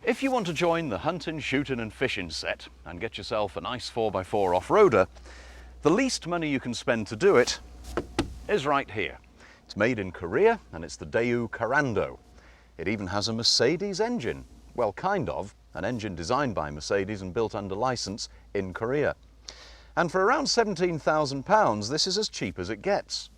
If you want to join the hunting, shooting and fishing set and get yourself a nice 4x4 off-roader, the least money you can spend to do it is right here. It's made in Korea and it's the Daewoo Korando. It even has a Mercedes engine. Well, kind of. An engine designed by Mercedes and built under license in Korea. And for around £17,000, this is as cheap as it gets.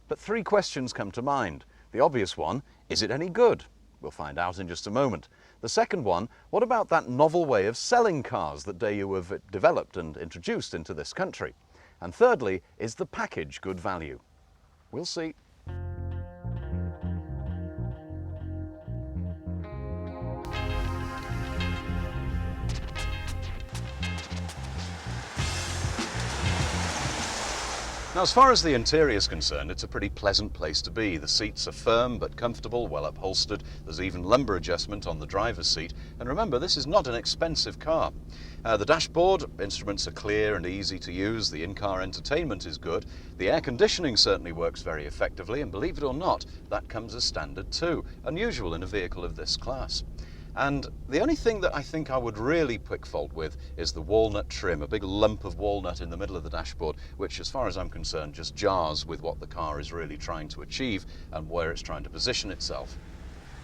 But three questions come to mind. The obvious one, is it any good? We'll find out in just a moment. The second one, what about that novel way of selling cars that Daewoo have developed and introduced into this country? And thirdly, is the package good value? We'll see. Now, as far as the interior is concerned, it's a pretty pleasant place to be. The seats are firm but comfortable, well upholstered. There's even lumbar adjustment on the driver's seat. And remember, this is not an expensive car. The dashboard, instruments are clear and easy to use. The in-car entertainment is good. The air conditioning certainly works very effectively, and believe it or not, that comes as standard too, unusual in a vehicle of this class. And the only thing that I think I would really pick fault with is the walnut trim, a big lump of walnut in the middle of the dashboard, which as far as I'm concerned just jars with what the car is really trying to achieve and where it's trying to position itself.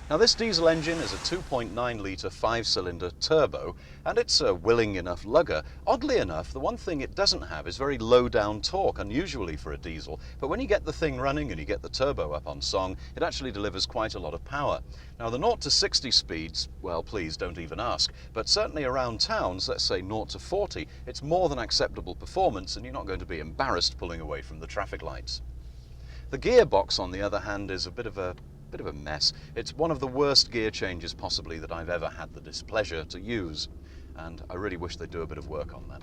Now, this diesel engine is a 2.9 litre 5-cylinder turbo, and it's a willing enough lugger. Oddly enough, the one thing it doesn't have is very low down torque, unusually for a diesel, but when you get the thing running and you get the turbo up on song, it actually delivers quite a lot of power. Now, the 0 to 60 speeds, well, please don't even ask, but certainly around towns, let's say 0 to 40, it's more than acceptable performance, and you're not going to be embarrassed pulling away from the traffic lights. The gearbox, on the other hand, is a bit of a mess. It's one of the worst gear changes possibly that I've ever had the displeasure to use, and I really wish they'd do a bit of work on that.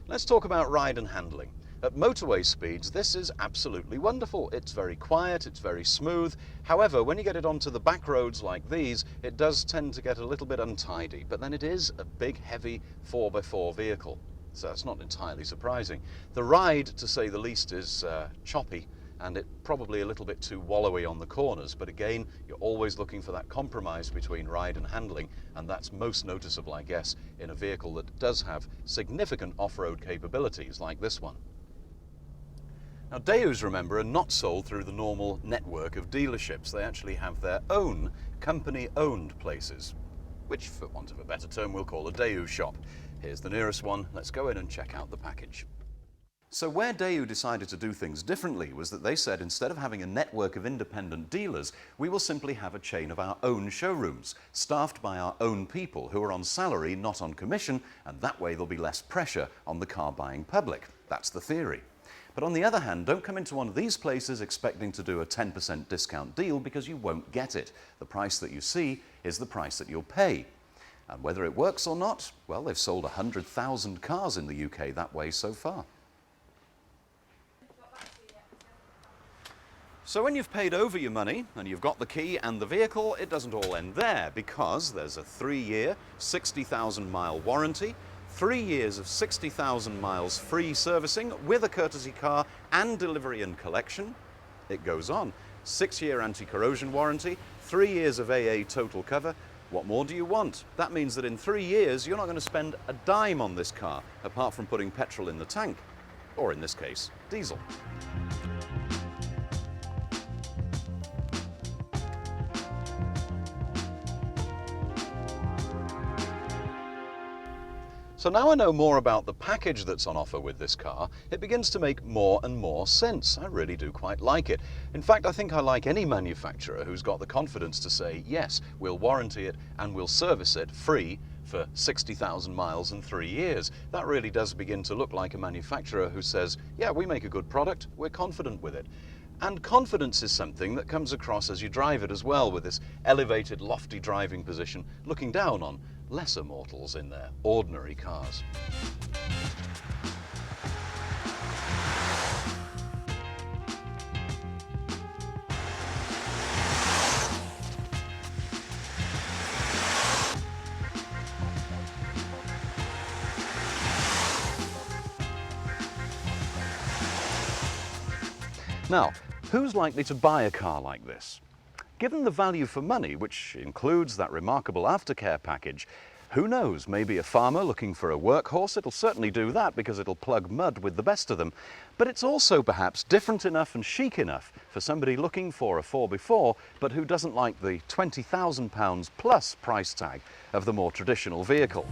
Let's talk about ride and handling. At motorway speeds, this is absolutely wonderful. It's very quiet, it's very smooth. However, when you get it onto the back roads like these, it does tend to get a little bit untidy, but then it is a big, heavy 4x4 vehicle, so that's not entirely surprising. The ride, to say the least, is choppy, and it's probably a little bit too wallowy on the corners, but again, you're always looking for that compromise between ride and handling, and that's most noticeable, I guess, in a vehicle that does have significant off-road capabilities like this one. Now, Daewoo's, remember, are not sold through the normal network of dealerships. They actually have their own company-owned places, which, for want of a better term, we'll call a Daewoo shop. Here's the nearest one. Let's go in and check out the package. So where Daewoo decided to do things differently was that they said, instead of having a network of independent dealers, we will simply have a chain of our own showrooms, staffed by our own people who are on salary, not on commission, and that way there'll be less pressure on the car buying public. That's the theory. But on the other hand, don't come into one of these places expecting to do a 10% discount deal, because you won't get it. The price that you see is the price that you'll pay. And whether it works or not, well, they've sold 100,000 cars in the UK that way so far. So when you've paid over your money and you've got the key and the vehicle, it doesn't all end there, because there's a 3-year, 60,000-mile warranty, 3 years of 60,000 miles free servicing with a courtesy car and delivery and collection. It goes on. 6-year anti-corrosion warranty, 3 years of AA total cover. What more do you want? That means that in 3 years, you're not going to spend a dime on this car, apart from putting petrol in the tank, or in this case, diesel. So now I know more about the package that's on offer with this car, it begins to make more and more sense. I really do quite like it. In fact, I think I like any manufacturer who's got the confidence to say, yes, we'll warranty it and we'll service it free for 60,000 miles and 3 years. That really does begin to look like a manufacturer who says, yeah, we make a good product, we're confident with it. And confidence is something that comes across as you drive it as well, with this elevated, lofty driving position, looking down on lesser mortals in their ordinary cars. Now, who's likely to buy a car like this? given the value for money, which includes that remarkable aftercare package, who knows, maybe a farmer looking for a workhorse, it'll certainly do that because it'll plug mud with the best of them. But it's also perhaps different enough and chic enough for somebody looking for a 4x4, but who doesn't like the £20,000 plus price tag of the more traditional vehicle.